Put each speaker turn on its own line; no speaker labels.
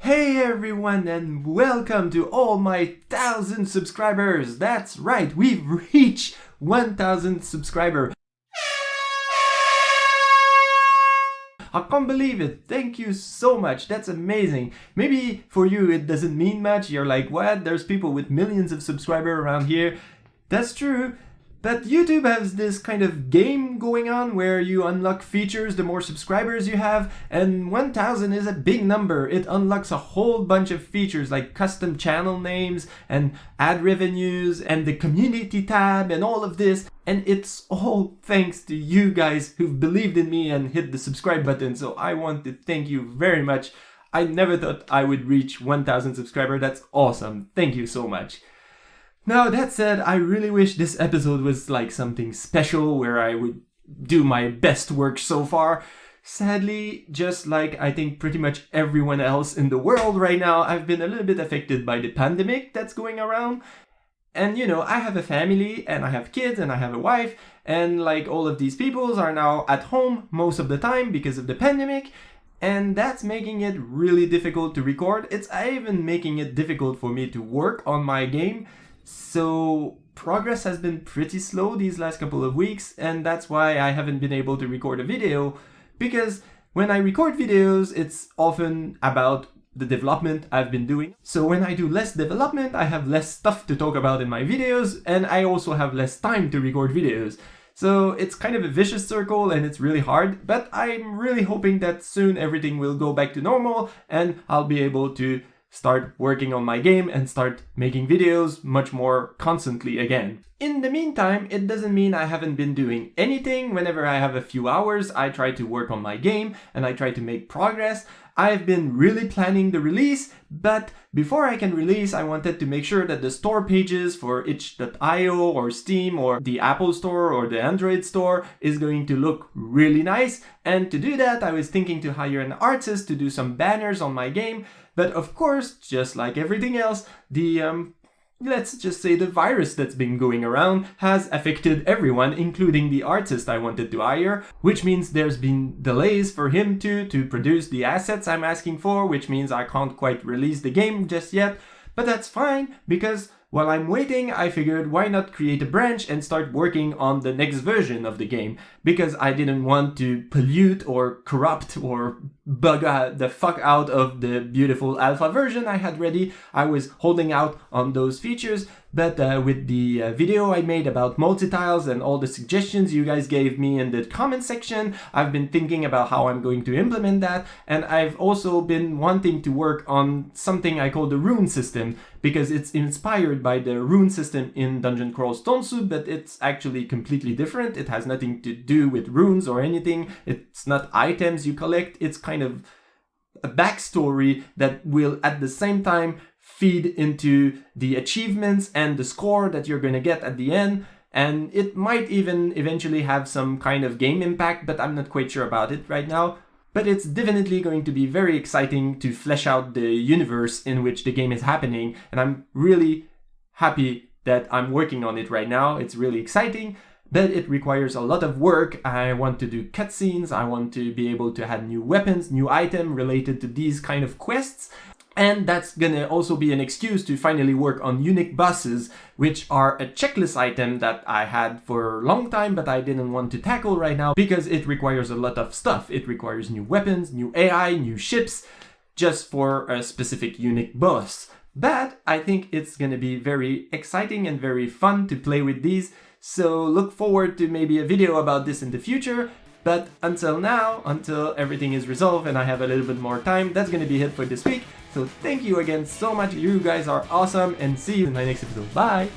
Hey everyone, and welcome to all my 1,000 subscribers. That's right, we've reached 1,000 subscribers. I can't believe it. Thank you so much. That's amazing. Maybe for you it doesn't mean much. You're like, what? There's people with millions of subscribers around here. That's true. But YouTube has this kind of game going on where you unlock features the more subscribers you have, and 1,000 is a big number. It unlocks a whole bunch of features like custom channel names and ad revenues and the community tab and all of this. And it's all thanks to you guys who've believed in me and hit the subscribe button. So I want to thank you very much. I never thought I would reach 1,000 subscribers. That's awesome. Thank you so much. Now, that said, I really wish this episode was like something special where I would do my best work so far. Sadly, just like I think pretty much everyone else in the world right now, I've been a little bit affected by the pandemic that's going around. And I have a family and I have kids and I have a wife, and like all of these people are now at home most of the time because of the pandemic. And that's making it really difficult to record. It's even making it difficult for me to work on my game. So progress has been pretty slow these last couple of weeks, and that's why I haven't been able to record a video, because when I record videos, it's often about the development I've been doing. So when I do less development, I have less stuff to talk about in my videos, and I also have less time to record videos. So it's kind of a vicious circle and it's really hard, but I'm really hoping that soon everything will go back to normal and I'll be able to start working on my game and start making videos much more constantly again. In the meantime, it doesn't mean I haven't been doing anything. Whenever I have a few hours, I try to work on my game and I try to make progress. I've been really planning the release, but before I can release, I wanted to make sure that the store pages for itch.io or Steam or the Apple Store or the Android Store is going to look really nice. And to do that, I was thinking to hire an artist to do some banners on my game. But of course, just like everything else, let's just say the virus that's been going around has affected everyone, including the artist I wanted to hire, which means there's been delays for him to produce the assets I'm asking for, which means I can't quite release the game just yet. But that's fine, because while I'm waiting, I figured why not create a branch and start working on the next version of the game, because I didn't want to pollute or corrupt or bug the fuck out of the beautiful alpha version I had ready. I was holding out on those features, but with the video I made about multi-tiles and all the suggestions you guys gave me in the comment section, I've been thinking about how I'm going to implement that, and I've also been wanting to work on something I call the rune system, because it's inspired by the rune system in Dungeon Crawl Stone Soup, but it's actually completely different. It has nothing to do with runes or anything. It's not items you collect. It's kind of a backstory that will at the same time feed into the achievements and the score that you're going to get at the end. And it might even eventually have some kind of game impact, but I'm not quite sure about it right now. But it's definitely going to be very exciting to flesh out the universe in which the game is happening. And I'm really happy that I'm working on it right now. It's really exciting, but it requires a lot of work. I want to do cutscenes. I want to be able to add new weapons, new items related to these kind of quests. And that's gonna also be an excuse to finally work on unique bosses, which are a checklist item that I had for a long time, but I didn't want to tackle right now because it requires a lot of stuff. It requires new weapons, new AI, new ships, just for a specific unique boss. But I think it's gonna be very exciting and very fun to play with these. So look forward to maybe a video about this in the future. But until now, until everything is resolved and I have a little bit more time, that's gonna be it for this week. So thank you again so much. You guys are awesome, and see you in my next episode. Bye!